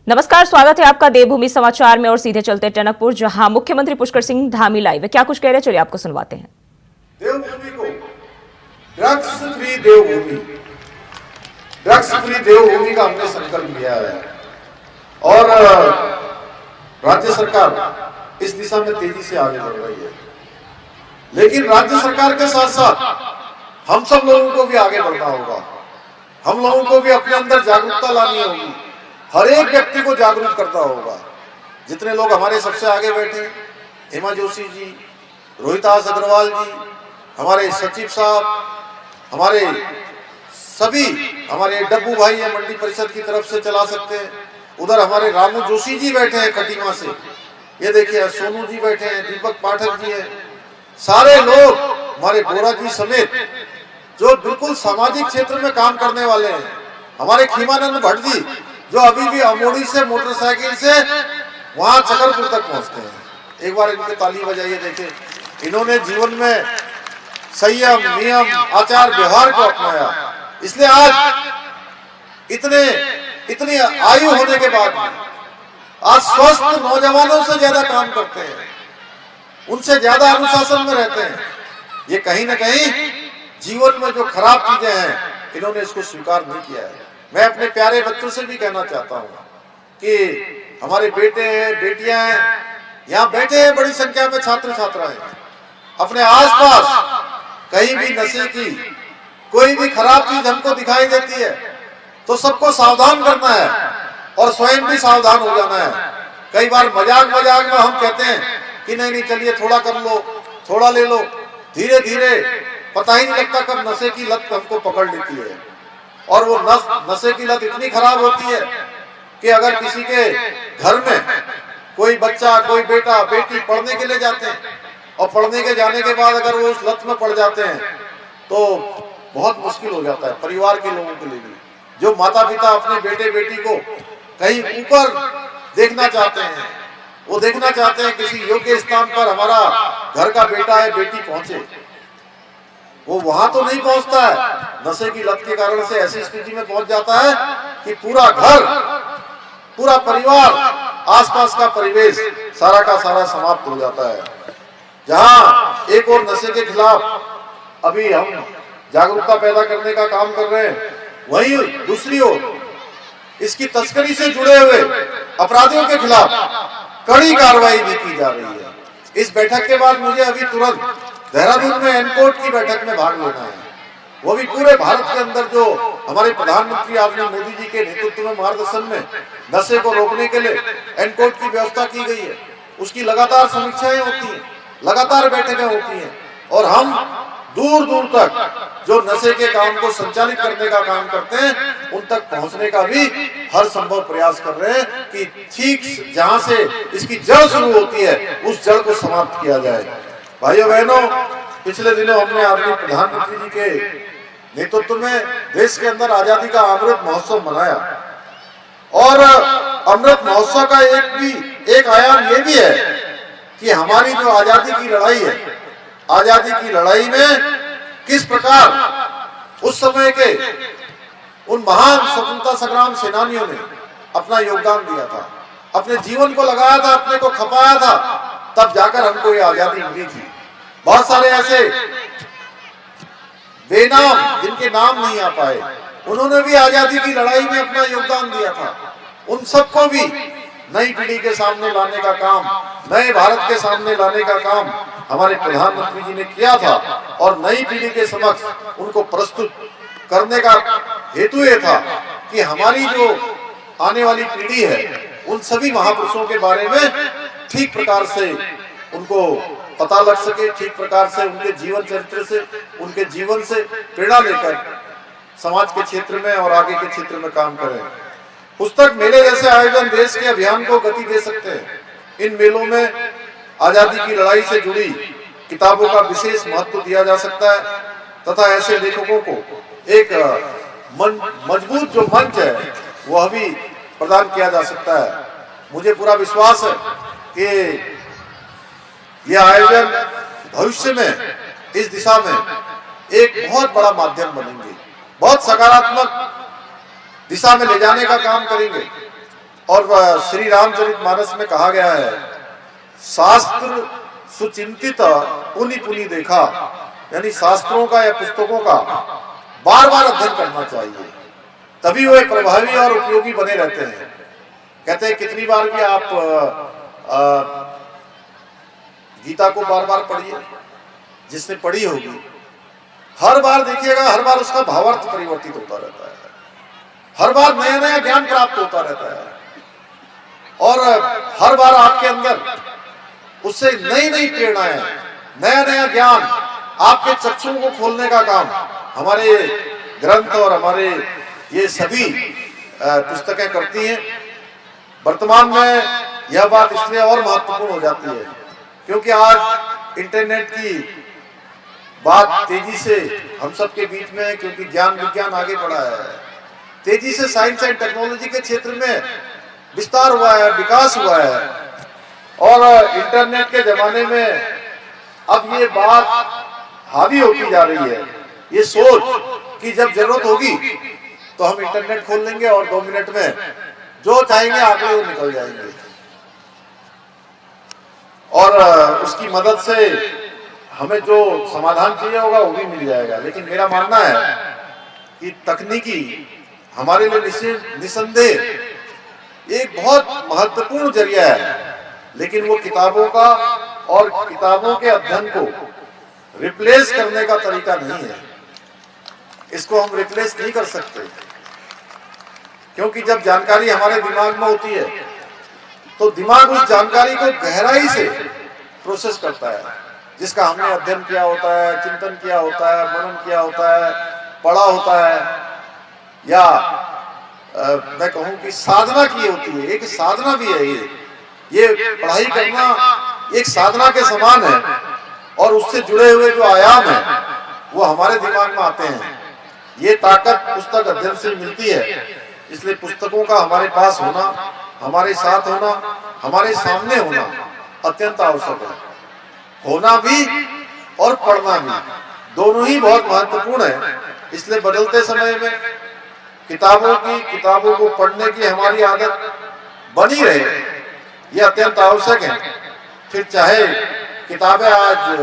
नमस्कार, स्वागत है आपका देवभूमि समाचार में और सीधे चलते टनकपुर, जहां मुख्यमंत्री पुष्कर सिंह धामी लाइव है। क्या कुछ कह रहे हैं, चलिए आपको सुनवाते हैं। देवभूमि को ड्रग्स फ्री देवभूमि, ड्रग्स फ्री देवभूमि का हमने संकल्प लिया है और राज्य सरकार इस दिशा में तेजी से आगे बढ़ रही है। लेकिन राज्य सरकार के साथ साथ हम सब लोगों को भी आगे बढ़ना होगा। हम लोगों को भी अपने अंदर जागरूकता लानी होगी। हर एक व्यक्ति को जागरूक करना होगा। जितने लोग हमारे सबसे आगे बैठे, हेमा जोशी जी, रोहितास अग्रवाल जी, हमारे सचिव साहब, हमारे सभी, हमारे डब्बू भाई है मंडी परिषद की तरफ से चला सकते हैं। उधर हमारे रामू जोशी जी बैठे हैं खटीमा से, ये देखिए सोनू जी बैठे हैं, दीपक पाठक जी हैं, सारे लोग हमारे बोरा जी समेत जो बिल्कुल सामाजिक क्षेत्र में काम करने वाले हैं। हमारे खीमानंद भट्ट जी जो अभी भी अमोड़ी से मोटरसाइकिल से वहां चकरपुर तक पहुंचते हैं। एक बार इनके ताली बजाइए। देखिए, इन्होंने जीवन में संयम, नियम, आचार व्यवहार को अपनाया, इसलिए आज इतनी आयु होने के बाद आज स्वस्थ नौजवानों से ज्यादा काम करते हैं, उनसे ज्यादा अनुशासन में रहते हैं। ये कहीं ना कहीं जीवन में जो खराब चीजें हैं, इन्होंने इसको स्वीकार नहीं किया है। मैं अपने प्यारे बच्चों से भी कहना चाहता हूँ कि हमारे बेटे हैं, बेटियां हैं, यहाँ बैठे हैं बड़ी संख्या में छात्र छात्राएं, अपने आसपास कहीं भी नशे की कोई भी खराब चीज हमको दिखाई देती है तो सबको सावधान करना है और स्वयं भी सावधान हो जाना है। कई बार मजाक मजाक में हम कहते हैं कि नहीं चलिए थोड़ा कर लो, थोड़ा ले लो, धीरे धीरे पता ही नहीं लगता कब नशे की लत हमको पकड़ लेती है। और वो नशे की लत इतनी खराब होती है कि अगर किसी के घर में कोई बच्चा, कोई बेटा बेटी पढ़ने के लिए जाते हैं और पढ़ने के जाने के बाद अगर वो उस लत में पड़ जाते हैं तो बहुत मुश्किल हो जाता है परिवार के लोगों के लिए भी। जो माता पिता अपने बेटे बेटी को कहीं ऊपर देखना चाहते हैं, वो देखना चाहते हैं किसी योग्य स्थान पर हमारा घर का बेटा है बेटी पहुंचे, वो वहां तो नहीं पहुंचता है। नशे की लत के कारण से ऐसी स्थिति में पहुंच जाता है कि पूरा घर, पूरा परिवार, आसपास का परिवेश सारा का सारा समाप्त हो जाता है। जहां एक और नशे के खिलाफ अभी हम जागरूकता पैदा करने का काम कर रहे हैं, वहीं दूसरी ओर इसकी तस्करी से जुड़े हुए अपराधियों के खिलाफ कड़ी कार्रवाई भी की जा रही है। इस बैठक के बाद मुझे अभी तुरंत देहरादून में एनकोर्ट की बैठक में भाग लेना है। वो भी पूरे भारत के अंदर जो हमारे प्रधानमंत्री आदरणीय मोदी जी के नेतृत्व में मार्गदर्शन में नशे को रोकने के लिए एनकोर्ट की व्यवस्था की गई है, उसकी लगातार समीक्षाएं होती हैं, लगातार बैठकें होती हैं और हम दूर दूर तक जो नशे के काम को संचालित करने का काम करते हैं उन तक पहुंचने का भी हर संभव प्रयास कर रहे हैं कि ठीक जहां से इसकी जड़ शुरू होती है उस जड़ को समाप्त किया जाए। भाइयों बहनों, पिछले दिनों हमने आदरणीय प्रधानमंत्री जी के नेतृत्व में देश के अंदर आजादी का अमृत महोत्सव मनाया और अमृत महोत्सव का एक आयाम ये भी है कि हमारी जो आजादी की लड़ाई है, आजादी की लड़ाई में किस प्रकार उस समय के उन महान स्वतंत्रता संग्राम सेनानियों ने अपना योगदान दिया था, अपने जीवन को लगाया था, अपने को खपाया था, तब जाकर हमको ये आजादी मिली थी। बहुत सारे ऐसे बेनाम जिनके नाम नहीं आ पाए, उन्होंने भी आजादी की लड़ाई में अपना योगदान दिया था। उन सबको भी नई पीढ़ी के सामने लाने का काम, नए भारत के सामने लाने का काम हमारे प्रधानमंत्री जी ने किया था और नई पीढ़ी के समक्ष उनको प्रस्तुत करने का हेतु ये था कि हमारी जो आने वाली पीढ़ी है उन सभी महापुरुषों के बारे में ठीक प्रकार से उनको पता लग सके, ठीक प्रकार से उनके जीवन चरित्र से, उनके जीवन से प्रेरणा लेकर समाज के क्षेत्र में और आगे के क्षेत्र में काम करें। पुस्तक मेले जैसे आयोजन देश के अभियान को गति दे सकते हैं। इन मेलों में आजादी की लड़ाई से जुड़ी किताबों का विशेष महत्व दिया जा सकता है तथा ऐसे लेखकों को एक मजबूत जो मंच है वह भी प्रदान किया जा सकता है। मुझे पूरा विश्वास है कि यह आयोजन भविष्य में इस दिशा में एक बहुत बड़ा माध्यम बनेंगे, बहुत सकारात्मक दिशा में ले जाने का काम करेंगे। और श्री रामचरितमानस में कहा गया है, शास्त्र सुचिंतित पुनि पुनि देखा, यानी शास्त्रों का या पुस्तकों का बार बार अध्ययन करना चाहिए, तभी वे प्रभावी और उपयोगी बने रहते हैं। कहते हैं कितनी बार भी आप गीता को बार बार पढ़िए, जिसने पढ़ी होगी हर बार देखिएगा, हर बार उसका भावार्थ परिवर्तित होता रहता है, हर बार नया नया ज्ञान प्राप्त होता रहता है, और हर बार आपके अंदर उससे नई नई प्रेरणाएं, नया नया ज्ञान, आपके चक्षुओं को खोलने का काम हमारे ग्रंथ और हमारे ये सभी पुस्तकें करती हैं। वर्तमान में यह बात इसलिए और महत्वपूर्ण हो जाती है क्योंकि आज इंटरनेट की बात तेजी से हम सबके बीच में है, क्योंकि ज्ञान विज्ञान आगे बढ़ा है, तेजी से साइंस एंड टेक्नोलॉजी के क्षेत्र में विस्तार हुआ है, विकास हुआ है, और इंटरनेट के जमाने में अब ये बात हावी होती जा रही है, ये सोच कि जब जरूरत होगी तो हम इंटरनेट खोल लेंगे और 2 मिनट में जो चाहेंगे आंकड़े वो निकल जाएंगे, और उसकी मदद से हमें जो समाधान चाहिए होगा वो भी मिल जाएगा। लेकिन मेरा मानना है कि तकनीकी हमारे लिए निसंदेह एक बहुत महत्वपूर्ण जरिया है, लेकिन वो किताबों का और किताबों के अध्ययन को रिप्लेस करने का तरीका नहीं है। इसको हम रिप्लेस नहीं कर सकते, क्योंकि जब जानकारी हमारे दिमाग में होती है तो दिमाग उस जानकारी को गहराई से प्रोसेस करता है, जिसका हमने अध्ययन किया होता है, चिंतन किया होता है, मनन किया होता है, पढ़ा होता है, या मैं कहूं कि साधना की होती है। एक साधना भी है ये पढ़ाई करना एक साधना के समान है, और उससे जुड़े हुए जो आयाम है वो हमारे दिमाग में आते हैं। ये ताकत पुस्तक अध्ययन से मिलती है, इसलिए पुस्तकों का हमारे पास होना, हमारे साथ होना, हमारे सामने होना अत्यंत आवश्यक है। होना भी और पढ़ना भी, दोनों ही बहुत महत्वपूर्ण है। इसलिए बदलते समय में किताबों को पढ़ने की हमारी आदत बनी रहे, ये अत्यंत आवश्यक है। फिर चाहे किताबें आज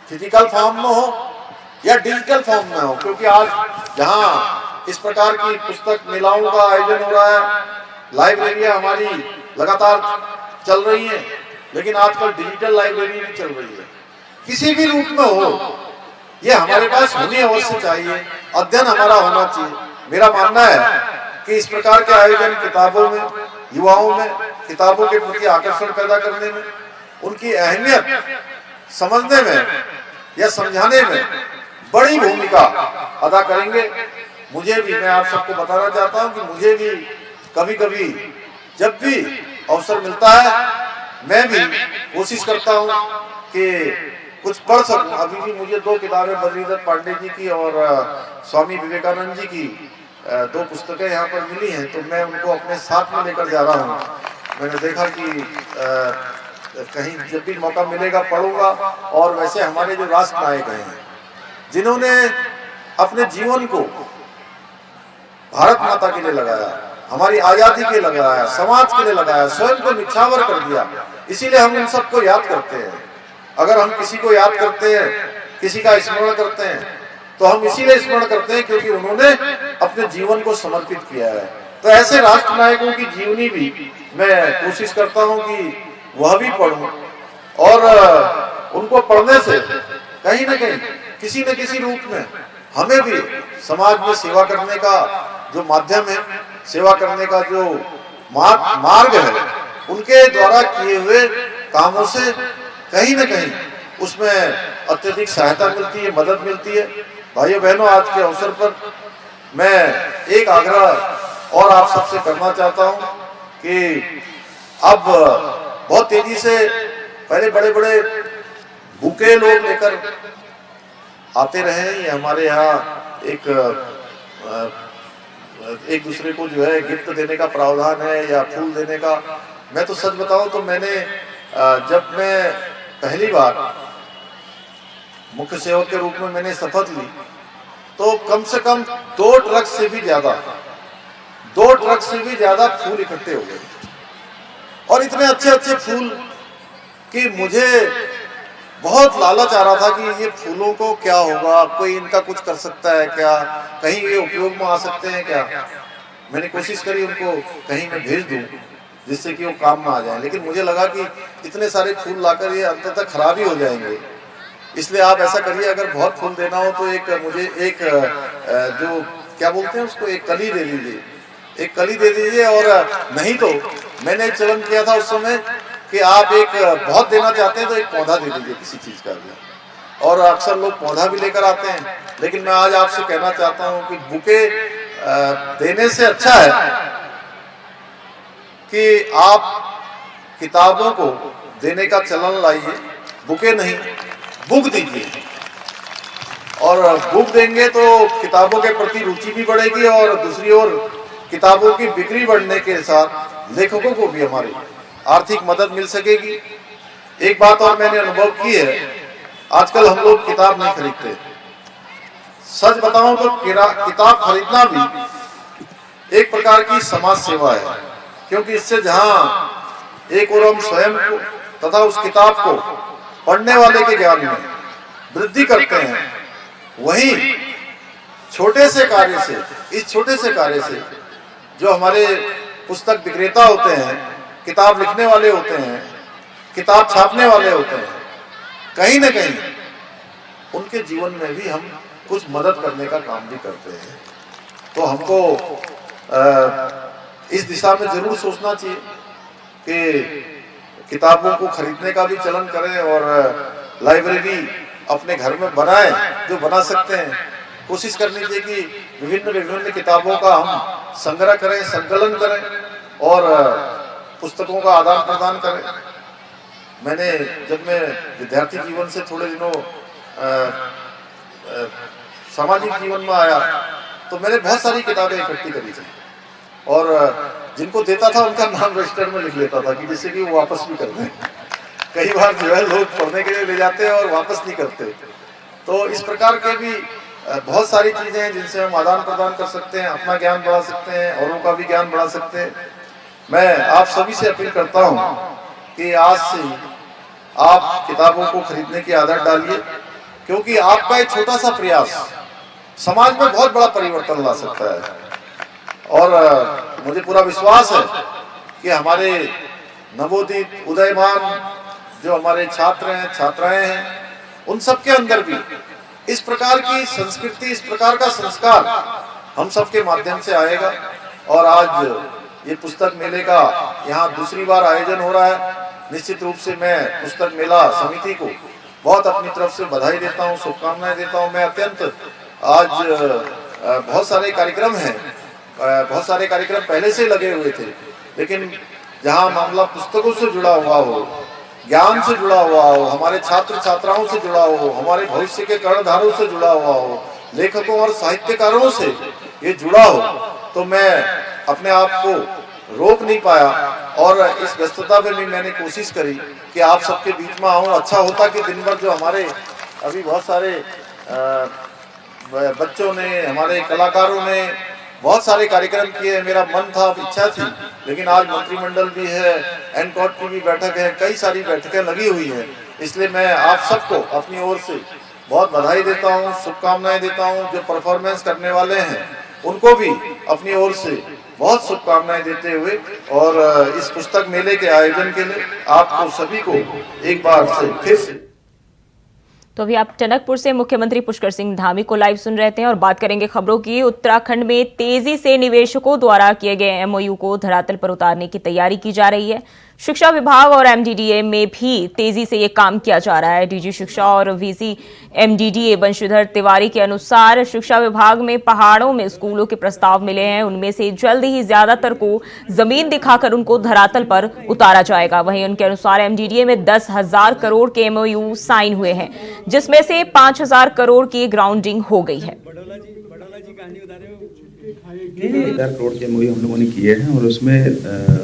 फिजिकल फॉर्म में हो या डिजिटल फॉर्म में हो, क्योंकि आज जहां इस प्रकार की पुस्तक मेलाओं का आयोजन हो रहा है, लाइब्रेरियां हमारी लगातार चल रही हैं, लेकिन आजकल डिजिटल लाइब्रेरी भी चल रही है। किसी भी रूप में हो, ये हमारे पास होनी अवश्य चाहिए, अध्ययन हमारा होना चाहिए। मेरा मानना है कि इस प्रकार के आयोजन किताबों में, युवाओं में किताबों के प्रति आकर्षण पैदा करने में, उनकी अहमियत समझने में या समझाने में बड़ी भूमिका अदा करेंगे। मुझे भी, मैं आप सबको बताना चाहता हूं कि मुझे भी कभी कभी जब भी अवसर मिलता है, मैं भी कोशिश करता हूं कि कुछ पढ़ सकूं। अभी भी मुझे 2 किताबें बद्रीदत्त पांडे जी की और स्वामी विवेकानंद जी की 2 पुस्तकें यहाँ पर मिली हैं, तो मैं उनको अपने साथ में लेकर जा रहा हूँ। मैंने देखा कि कहीं जब भी मौका मिलेगा पढ़ूंगा। और वैसे हमारे जो राष्ट्र नायक हैं, जिन्होंने अपने जीवन को भारत माता के लिए लगाया, हमारी आजादी के लिए लगाया, समाज के लिए लगाया, स्वयं को निछावर कर दिया, इसीलिए हम उन सबको याद करते हैं। अगर हम किसी को याद करते हैं, किसी का स्मरण करते हैं, तो हम इसीलिए स्मरण करते हैं क्योंकि उन्होंने अपने जीवन को समर्पित किया है। तो ऐसे राष्ट्र नायकों की जीवनी भी मैं कोशिश करता हूं कि वह भी पढ़ूं, और उनको पढ़ने से कहीं न कहीं किसी न किसी रूप में हमें भी समाज में सेवा करने का जो माध्यम है, सेवा करने का जो मार्ग है, उनके द्वारा किए हुए कामों से कहीं न कहीं उसमें अत्यधिक सहायता मिलती है, मदद मिलती है। भाइयों बहनों, आज के अवसर पर मैं एक आग्रह और आप सबसे करना चाहता हूं कि अब बहुत तेजी से पहले बड़े बड़े बुके लोग लेकर आते रहे, ये हमारे यहाँ एक दूसरे को जो है गिफ्ट देने का प्रावधान है या फूल देने का। मैं तो सच बताऊं तो मैंने जब मैं पहली बार मुख्य सेवक के रूप में मैंने शपथ ली, तो कम से कम 2 ट्रक से भी ज्यादा 2 ट्रक से भी ज्यादा फूल इकट्ठे हो गए और इतने अच्छे अच्छे फूल कि मुझे बहुत लालच आ रहा था कि ये फूलों को क्या होगा, कोई इनका कुछ कर सकता है क्या, कहीं ये उपयोग में आ सकते हैं क्या। मैंने कोशिश करी उनको कहीं मैं भेज दूं जिससे कि वो काम में आ जाए, लेकिन मुझे लगा कि इतने सारे फूल लाकर ये अंततः खराब ही हो जाएंगे। इसलिए आप ऐसा करिए, अगर बहुत फूल देना हो तो मुझे एक जो क्या बोलते हैं उसको, एक कली दे दीजिए, एक कली दे दीजिए। और नहीं तो मैंने एक चलन किया था उस समय कि आप एक बहुत देना चाहते हैं तो एक पौधा दे दीजिए किसी चीज का भी। और अक्सर लोग पौधा भी लेकर आते हैं, लेकिन मैं आज आपसे कहना चाहता हूं कि बुके देने से अच्छा है कि आप किताबों को देने का चलन लाइए, बुके नहीं बुक दीजिए। और बुक देंगे तो किताबों के प्रति रुचि भी बढ़ेगी और दूसरी ओर किताबों की बिक्री बढ़ने के साथ लेखकों को भी हमारी आर्थिक मदद मिल सकेगी। एक बात और मैंने अनुभव की है, आजकल हम लोग किताब नहीं खरीदते। सच बताऊं तो किताब खरीदना भी एक प्रकार की समाज सेवा है, क्योंकि इससे जहां एक और हम स्वयं को तथा उस किताब को पढ़ने वाले के ज्ञान में वृद्धि करते हैं, वहीं छोटे से कार्य से, इस छोटे से कार्य से जो हमारे पुस्तक विक्रेता होते हैं, किताब लिखने वाले होते हैं, किताब छापने वाले होते हैं, कहीं न कहीं उनके जीवन में भी हम कुछ मदद करने का काम भी करते हैं। तो हमको इस दिशा में जरूर सोचना चाहिए कि किताबों को खरीदने का भी चलन करें और लाइब्रेरी अपने घर में बनाएं जो बना सकते हैं। कोशिश करनी चाहिए कि विभिन्न किताबों का हम संग्रह करें, संकलन करें और पुस्तकों का आदान प्रदान करें। मैंने जब मैं विद्यार्थी जीवन से थोड़े दिनों सामाजिक जीवन में आया तो मैंने बहुत सारी किताबें इकट्ठी करी थी और जिनको देता था उनका नाम रजिस्टर में लिख लेता था कि जिससे कि वो वापस भी कर दें। कई बार जो है लोग पढ़ने के लिए ले जाते हैं और वापस नहीं करते। तो इस प्रकार के भी बहुत सारी चीजें हैं जिनसे हम आदान प्रदान कर सकते हैं, अपना ज्ञान बढ़ा सकते हैं, औरों का भी ज्ञान बढ़ा सकते हैं। मैं आप सभी से अपील करता हूं कि आज से आप किताबों को खरीदने की आदत डालिए, क्योंकि आपका एक छोटा सा प्रयास समाज में बहुत बड़ा परिवर्तन ला सकता है। और मुझे पूरा विश्वास है कि हमारे नवोदित उदयमान जो हमारे छात्र हैं, छात्राएं हैं, उन सब के अंदर भी इस प्रकार की संस्कृति, इस प्रकार का संस्कार हम सबके माध्यम से आएगा। और आज ये पुस्तक मेले का यहाँ दूसरी बार आयोजन हो रहा है। निश्चित रूप से मैं पुस्तक मेला समिति को बहुत अपनी तरफ से बधाई देता हूँ, शुभकामनाएं देता हूँ। मैं अत्यंत आज बहुत सारे कार्यक्रम हैं, बहुत सारे कार्यक्रम पहले से लगे हुए थे, लेकिन जहाँ मामला पुस्तकों से जुड़ा हुआ हो, ज्ञान से जुड़ा हुआ हो, हमारे छात्र छात्राओं से जुड़ा हो, हमारे भविष्य के कर्णधारों से जुड़ा हुआ हो, लेखकों और साहित्यकारों से ये जुड़ा हो, तो मैं अपने आप को रोक नहीं पाया और इस व्यस्तता में भी मैंने कोशिश करी कि आप सबके बीच में आऊं। अच्छा होता कि दिन भर जो हमारे अभी बहुत सारे बच्चों ने, हमारे कलाकारों ने बहुत सारे कार्यक्रम किए, मेरा मन था, इच्छा थी, लेकिन आज मंत्रिमंडल भी है, एनकॉट की भी बैठक है, कई सारी बैठकें लगी हुई हैं। इसलिए मैं आप सबको अपनी ओर से बहुत बधाई देता हूं, शुभकामनाएं देता हूं। जो परफॉर्मेंस करने वाले हैं उनको भी अपनी ओर से बहुत शुभकामनाएं देते हुए और इस पुस्तक मेले के आयोजन के लिए आपको सभी को एक बार से फिर से। तो अभी आप टनकपुर से मुख्यमंत्री पुष्कर सिंह धामी को लाइव सुन रहे थे और बात करेंगे खबरों की। उत्तराखंड में तेजी से निवेशकों द्वारा किए गए एमओयू को धरातल पर उतारने की तैयारी की जा रही है। शिक्षा विभाग और एमडीडीए में भी तेजी से ये काम किया जा रहा है। डीजी शिक्षा और वीसी एमडीडीए बंशीधर तिवारी के अनुसार शिक्षा विभाग में पहाड़ों में स्कूलों के प्रस्ताव मिले हैं, उनमें से जल्द ही ज्यादातर को जमीन दिखाकर उनको धरातल पर उतारा जाएगा। वहीं उनके अनुसार एमडीडीए में 10,000 करोड़ के एमओयू साइन हुए हैं, जिसमें से 5,000 करोड़ की ग्राउंडिंग हो गई है। 1,000 करोड़ के एमओयू हम लोगों ने किए हैं और उसमें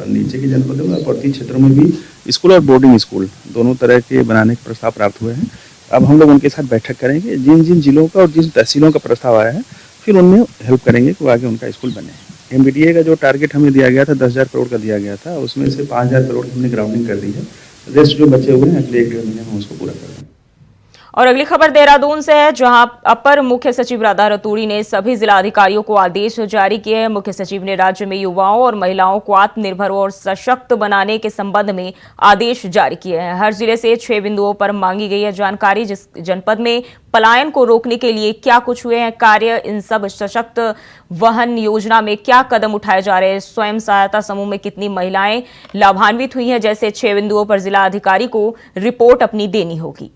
नीचे के जनपदों में पर्वतीय क्षेत्रों में भी स्कूल और बोर्डिंग स्कूल दोनों तरह के बनाने के प्रस्ताव प्राप्त हुए हैं। अब हम लोग उनके साथ बैठक करेंगे, जिन जिन जिलों का और जिन तहसीलों का प्रस्ताव आया है, फिर उनमें हेल्प करेंगे कि आगे उनका स्कूल बने। एमबीडीए का जो टारगेट हमें दिया गया था 10,000 करोड़ का दिया गया था, उसमें से 5,000 करोड़ की हमने ग्राउंडिंग कर दी है। रेस्ट जो बचे हुए हैं अगले 1-1.5 महीने में हम उसको पूरा कर देंगे। और अगली खबर देहरादून से है, जहां अपर मुख्य सचिव राधा रतूड़ी ने सभी जिलाधिकारियों को आदेश जारी किए हैं। मुख्य सचिव ने राज्य में युवाओं और महिलाओं को आत्मनिर्भर और सशक्त बनाने के संबंध में आदेश जारी किए हैं। हर जिले से 6 बिंदुओं पर मांगी गई है जानकारी। जिस जनपद में पलायन को रोकने के लिए क्या कुछ हुए हैं कार्य, इन सब सशक्त वाहन योजना में क्या कदम उठाए जा रहे हैं, स्वयं सहायता समूह में कितनी महिलाएं लाभान्वित हुई हैं, जैसे 6 बिंदुओं पर जिला अधिकारी को रिपोर्ट अपनी देनी होगी।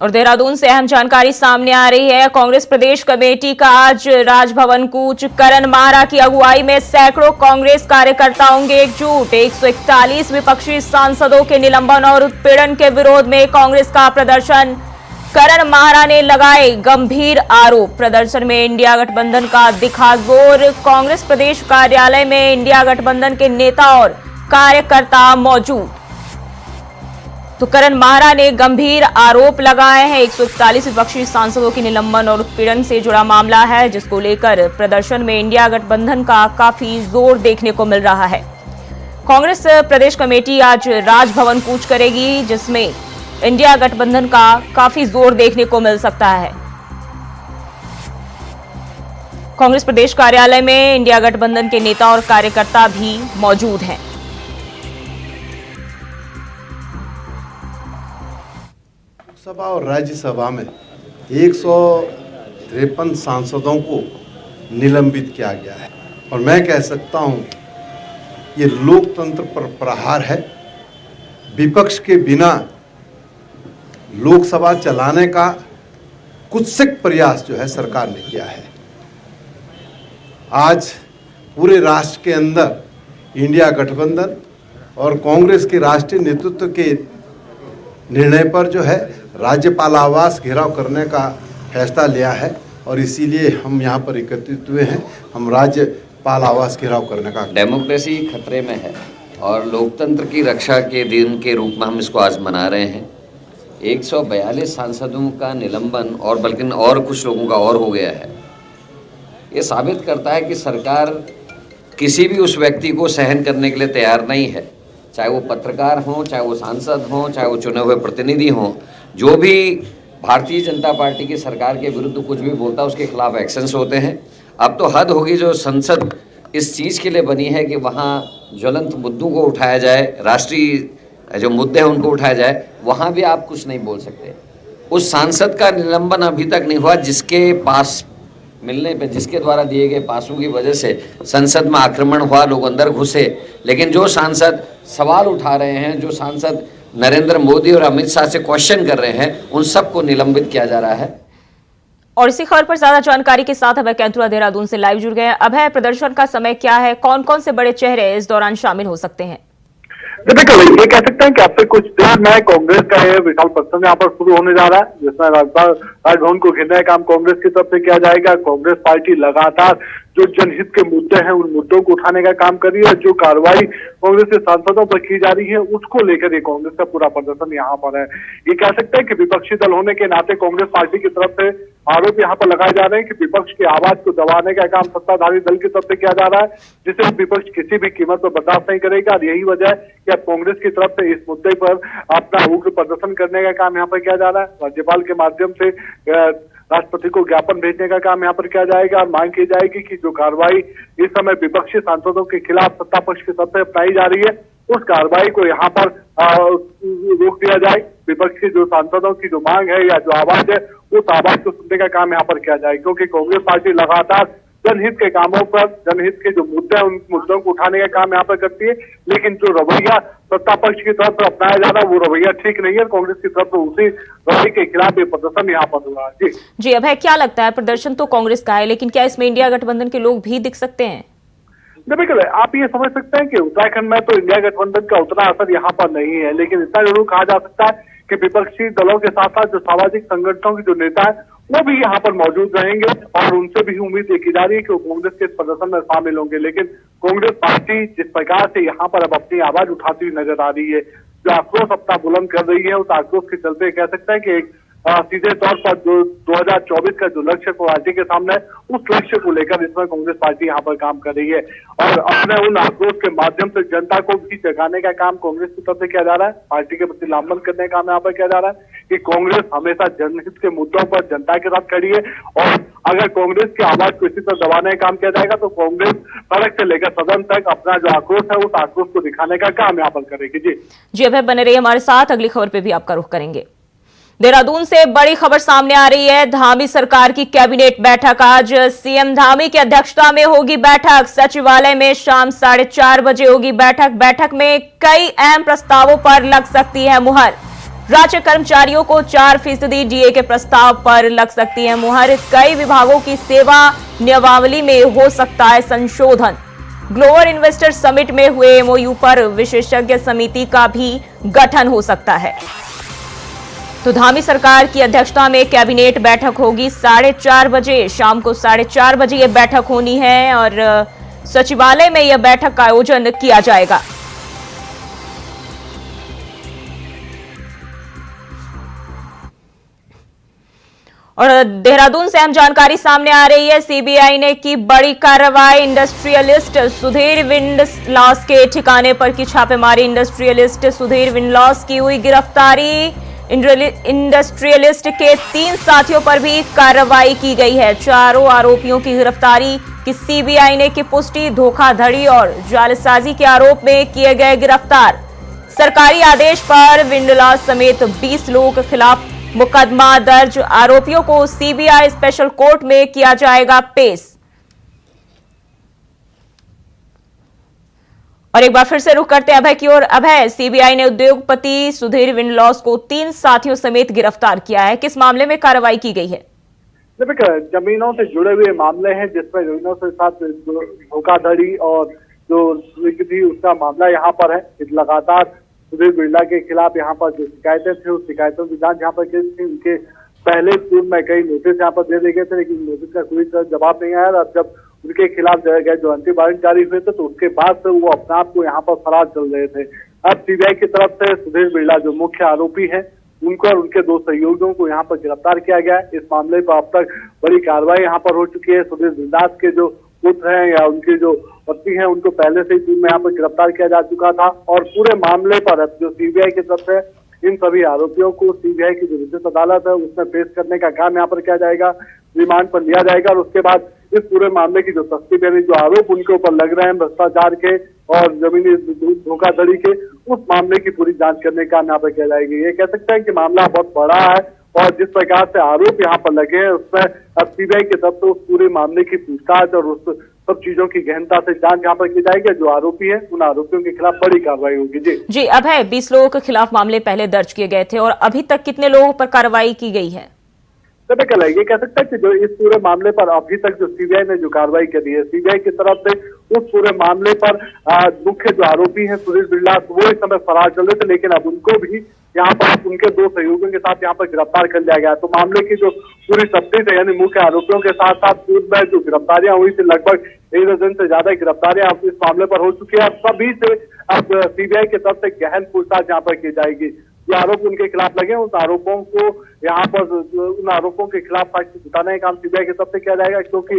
और देहरादून से अहम जानकारी सामने आ रही है। कांग्रेस प्रदेश कमेटी का आज राजभवन कूच। करण माहरा की अगुवाई में सैकड़ों कांग्रेस कार्यकर्ता होंगे एकजुट। 141 विपक्षी सांसदों के निलंबन और उत्पीड़न के विरोध में कांग्रेस का प्रदर्शन। करण माहरा ने लगाए गंभीर आरोप। प्रदर्शन में इंडिया गठबंधन का दिखा जोर। कांग्रेस प्रदेश कार्यालय में इंडिया गठबंधन के नेता और कार्यकर्ता मौजूद। तो करण माहरा ने गंभीर आरोप लगाए हैं। 141 विपक्षी सांसदों की निलंबन और उत्पीड़न से जुड़ा मामला है, जिसको लेकर प्रदर्शन में इंडिया गठबंधन का काफी जोर देखने को मिल रहा है। कांग्रेस प्रदेश कमेटी आज राजभवन कूच करेगी, जिसमें इंडिया गठबंधन का काफी जोर देखने को मिल सकता है। कांग्रेस प्रदेश कार्यालय में इंडिया गठबंधन के नेता और कार्यकर्ता भी मौजूद हैं। सभा और राज्यसभा में 153 सांसदों को निलंबित किया गया है और मैं कह सकता हूं ये लोकतंत्र पर प्रहार है। विपक्ष के बिना लोकसभा चलाने का कुत्सित प्रयास जो है सरकार ने किया है। आज पूरे राष्ट्र के अंदर इंडिया गठबंधन और कांग्रेस के राष्ट्रीय नेतृत्व के निर्णय पर जो है राज्यपाल आवास घेराव करने का फैसला लिया है और इसीलिए हम यहाँ पर एकत्रित हुए हैं। हम राज्यपाल आवास घेराव करने का, डेमोक्रेसी खतरे में है और लोकतंत्र की रक्षा के दिन के रूप में हम इसको आज मना रहे हैं। 142 सांसदों का निलंबन और बल्कि और कुछ लोगों का और हो गया है। ये साबित करता है कि सरकार किसी भी उस व्यक्ति को सहन करने के लिए तैयार नहीं है, चाहे वो पत्रकार हों, चाहे वो सांसद हों, चाहे वो चुने हुए प्रतिनिधि हों। जो भी भारतीय जनता पार्टी की सरकार के विरुद्ध कुछ भी बोलता है उसके खिलाफ एक्शंस होते हैं। अब तो हद होगी जो संसद इस चीज़ के लिए बनी है कि वहाँ ज्वलंत मुद्दों को उठाया जाए, राष्ट्रीय जो मुद्दे हैं उनको उठाया जाए, वहाँ भी आप कुछ नहीं बोल सकते। उस सांसद का निलंबन अभी तक नहीं हुआ जिसके पास मिलने पे, जिसके द्वारा दिए गए पासों की वजह से संसद में आक्रमण हुआ, लोग अंदर घुसे। लेकिन जो सांसद सवाल उठा रहे हैं, जो सांसद नरेंद्र मोदी और अमित शाह से क्वेश्चन कर रहे हैं, उन सबको निलंबित किया जा रहा है। और इसी खबर पर ज्यादा जानकारी के साथ अभय कैंतुरा देहरादून से लाइव जुड़ गए हैं। अभय, प्रदर्शन का समय क्या है, कौन कौन से बड़े चेहरे इस दौरान शामिल हो सकते हैं? बिल्कुल, ये कह सकते हैं कि अब से कुछ देर में कांग्रेस का ये विशाल प्रदर्शन यहाँ पर शुरू होने जा रहा है, जिसमें राजभवन को घेरने का काम कांग्रेस की तरफ से किया जाएगा। कांग्रेस पार्टी लगातार जो जनहित के मुद्दे हैं उन मुद्दों को उठाने का काम कर रही है। जो कार्रवाई कांग्रेस के सांसदों पर की जा रही है उसको लेकर ये कांग्रेस का पूरा प्रदर्शन यहाँ पर है। ये कह सकते हैं कि विपक्षी दल होने के नाते कांग्रेस पार्टी की तरफ से आरोप यहाँ पर लगाए जा रहे हैं कि विपक्ष की आवाज को दबाने का काम सत्ताधारी दल की तरफ से किया जा रहा है, जिसे विपक्ष किसी भी कीमत पर बर्दाश्त नहीं करेगा। और यही वजह है कि अब कांग्रेस की तरफ से इस मुद्दे पर अपना उग्र प्रदर्शन करने का काम यहाँ पर किया जा रहा है। राज्यपाल के माध्यम से राष्ट्रपति को ज्ञापन भेजने का काम यहाँ पर किया जाएगा और मांग की जाएगी कि जो कार्रवाई इस समय विपक्षी सांसदों के खिलाफ सत्ता पक्ष की तरफ से अपनाई जा रही है उस कार्रवाई को यहाँ पर रोक दिया जाए। विपक्ष के जो सांसदों की जो मांग है या जो आवाज है उस आवाज को सुनने का काम यहाँ पर किया जाए, क्योंकि कांग्रेस पार्टी लगातार जनहित के कामों पर, जनहित के जो मुद्दे हैं उन मुद्दों को उठाने का काम यहाँ पर करती है। लेकिन जो रवैया सत्ता पक्ष की तरफ से अपनाया जा रहा है वो रवैया ठीक नहीं है। कांग्रेस की तरफ से उसी रवैये के खिलाफ ये प्रदर्शन यहाँ पर हुआ है। जी अभय, क्या लगता है, प्रदर्शन तो कांग्रेस का है, लेकिन क्या इसमें इंडिया गठबंधन के लोग भी दिख सकते हैं? बिल्कुल, आप ये समझ सकते हैं कि उत्तराखंड में तो इंडिया गठबंधन का उतना असर यहाँ पर नहीं है, लेकिन इतना जरूर कहा जा सकता है कि विपक्षी दलों के साथ साथ जो सामाजिक संगठनों के जो नेता है वो भी यहाँ पर मौजूद रहेंगे और उनसे भी उम्मीद की जा रही है कि वो कांग्रेस के इस प्रदर्शन में शामिल होंगे। लेकिन कांग्रेस पार्टी जिस प्रकार से यहाँ पर अब अपनी आवाज उठाती हुई नजर आ रही है, जो आक्रोश अपना बुलंद कर रही है, उस आक्रोश के चलते कह सकते हैं कि एक सीधे तौर पर जो 2024 का जो लक्ष्य पार्टी के सामने है, उस लक्ष्य को लेकर इसमें कांग्रेस पार्टी यहाँ पर काम कर रही है और अपने उन आक्रोश के माध्यम से जनता को भी जगाने का काम कांग्रेस की तरफ से किया जा रहा है। पार्टी के प्रति लामबंद करने का काम यहाँ पर किया जा रहा है कि कांग्रेस हमेशा जनहित के मुद्दों पर जनता के साथ खड़ी है और अगर कांग्रेस की आवाज को इसी तरह दबाने का काम किया जाएगा तो कांग्रेस सड़क से लेकर सदन तक अपना जो आक्रोश है उस आक्रोश को दिखाने का काम यहाँ पर करेगी। जी अभय बने रहिए हमारे साथ, अगली खबर पे भी आपका रुख करेंगे। देहरादून से बड़ी खबर सामने आ रही है। धामी सरकार की कैबिनेट बैठक आज सीएम धामी की अध्यक्षता में होगी बैठक। सचिवालय में शाम 4:30 बजे होगी बैठक। बैठक में कई अहम प्रस्तावों पर लग सकती है मुहर। राज्य कर्मचारियों को 4% डीए के प्रस्ताव पर लग सकती है मुहर। कई विभागों की सेवा नियमावली में हो सकता है संशोधन। ग्लोबल इन्वेस्टर समिट में हुए एमओयू पर विशेषज्ञ समिति का भी गठन हो सकता है। तो धामी सरकार की अध्यक्षता में कैबिनेट बैठक होगी 4:30 बजे, शाम को 4:30 बजे यह बैठक होनी है और सचिवालय में यह बैठक का आयोजन किया जाएगा। और देहरादून से अहम जानकारी सामने आ रही है। सीबीआई ने की बड़ी कार्रवाई। इंडस्ट्रियलिस्ट सुधीर विंडलॉस के ठिकाने पर की छापेमारी। इंडस्ट्रियलिस्ट सुधीर विंडलॉस की हुई गिरफ्तारी। इंडस्ट्रियलिस्ट के 3 साथियों पर भी कार्रवाई की गई है। चारों आरोपियों की गिरफ्तारी की सीबीआई ने की पुष्टि। धोखाधड़ी और जालसाजी के आरोप में किए गए गिरफ्तार। सरकारी आदेश पर विंडलॉस समेत 20 लोगों के खिलाफ मुकदमा दर्ज। आरोपियों को सीबीआई स्पेशल कोर्ट में किया जाएगा पेश। और एक बार फिर से रुख करते हैं अभय की ओर। अभय, सीबीआई ने उद्योगपति सुधीर विंडलॉस को 3 साथियों समेत गिरफ्तार किया है। किस मामले में कार्रवाई की गई है? जमीनों से जुड़े हुए मामले हैं जिसमें जमीनों के साथ धोखाधड़ी और जो स्वीकृति उसका मामला यहाँ पर है। लगातार सुधीर बिरला के खिलाफ यहाँ पर जो शिकायतें थी उस शिकायतों की जांच यहाँ पर की थी। उनके पहले पूर्व में कई नोटिस यहाँ पर दे दिए गए थे लेकिन नोटिस का कोई जवाब नहीं आया। अब जब उनके खिलाफ जो अंतिम वारंट जारी हुए थे तो उसके बाद से वो अपने आप को यहाँ पर फरार चल रहे थे। अब सीबीआई की तरफ से सुधीर बिरला जो मुख्य आरोपी है उनको और उनके 2 सहयोगियों को यहाँ पर गिरफ्तार किया गया है। इस मामले पर अब तक बड़ी कार्रवाई यहाँ पर हो चुकी है। सुधीर विंडलॉस के जो पुत्र हैं या उनकी जो पत्नी है उनको पहले से ही पूर्व में यहाँ पर गिरफ्तार किया जा चुका था और पूरे मामले पर जो सीबीआई की तरफ से इन सभी आरोपियों को सीबीआई की जो विशेष अदालत है उसमें पेश करने का काम यहाँ पर किया जाएगा। रिमांड पर लिया जाएगा और उसके बाद इस पूरे मामले की जो तस्दीक यानी जो आरोप उनके ऊपर लग रहे हैं भ्रष्टाचार के और जमीनी धोखाधड़ी के, उस मामले की पूरी जांच करने का काम यहाँ पर किया जाएगा। ये कह सकते हैं कि मामला बहुत बड़ा है और जिस प्रकार से आरोप यहाँ पर लगे हैं उसमें अब सीबीआई की तरफ से उस पूरे मामले की पूछताछ और उस सब चीजों की गहनता से जांच यहाँ पर की जाएगी। जो आरोपी है उन आरोपियों के खिलाफ बड़ी कार्रवाई होगी। जी अभय, 20 लोगों के खिलाफ मामले पहले दर्ज किए गए थे और अभी तक कितने लोगों पर कार्रवाई की गई है? ये कह सकते हैं कि जो इस पूरे मामले पर अभी तक जो सीबीआई ने जो कार्रवाई करी है, सीबीआई की तरफ से उस पूरे मामले पर मुख्य जो आरोपी हैं सुधीर बिरला वो इस समय फरार चल रहे थे लेकिन अब उनको भी यहाँ पर उनके 2 सहयोगियों के साथ यहाँ पर गिरफ्तार कर लिया गया। तो मामले की जो पूरी तफ्तीश है यानी मुख्य आरोपियों के साथ साथ पूर्व में जो गिरफ्तारियां हुई थी लगभग 1 दर्जन से ज्यादा गिरफ्तारियां अब इस मामले पर हो चुकी है। सभी से अब सीबीआई की तरफ से गहन पूछताछ यहाँ पर की जाएगी। जो आरोप उनके खिलाफ लगे उस आरोपों को यहाँ पर उन आरोपों के खिलाफ साक्ष्य जुटाने का काम सीबीआई की तरफ से किया जाएगा क्योंकि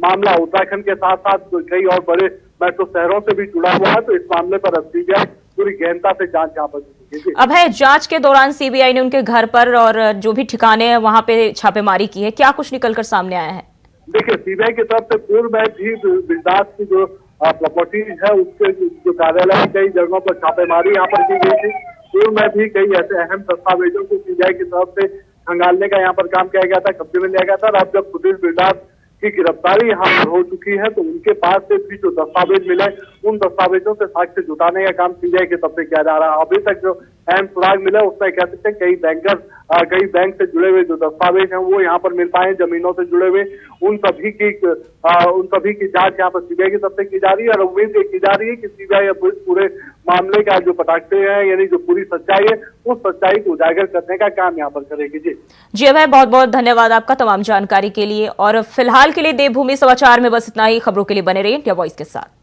मामला उत्तराखंड के साथ साथ कई और बड़े मेट्रो शहरों से भी जुड़ा हुआ है। तो इस मामले पर अब सीबीआई पूरी गहनता से जांच यहाँ पर। अब है जांच के दौरान सीबीआई ने उनके घर पर और जो भी ठिकाने हैं वहां पे छापेमारी की है, क्या कुछ निकलकर सामने आया है? देखिए, सीबीआई की तरफ से पूर्व में भी विंडलॉस की जो प्रॉपर्टीज है उसके जो कार्यालय कई जगहों पर छापेमारी यहाँ पर की गई थी। पूर्व में भी कई ऐसे अहम दस्तावेजों को सीबीआई की तरफ से खंगालने का यहाँ पर काम किया गया था, कब्जे में लिया गया था। और अब जब सुधीर विंडलॉस की गिरफ्तारी यहाँ पर हो चुकी है तो उनके पास से भी जो दस्तावेज मिले उन दस्तावेजों से साक्ष्य जुटाने का काम सीबीआई की तरफ से किया जा रहा है। अभी तक जो अहम सुराग मिला उसमें कह सकते हैं कई बैंक से जुड़े हुए जो दस्तावेज हैं वो यहाँ पर मिल पाए, जमीनों से जुड़े हुए उन सभी की जांच यहाँ पर सीबीआई की तरफ से की जा रही है और उम्मीद की जा रही है कि सीबीआई पूरे मामले का जो पटाखे हैं यानी जो पूरी सच्चाई है उस सच्चाई को उजागर करने का काम यहाँ पर करेगी। जी अभय, बहुत बहुत धन्यवाद आपका तमाम जानकारी के लिए। और फिलहाल के लिए देवभूमि समाचार में बस इतना ही। खबरों के लिए बने रहिए इंडिया वॉइस के साथ।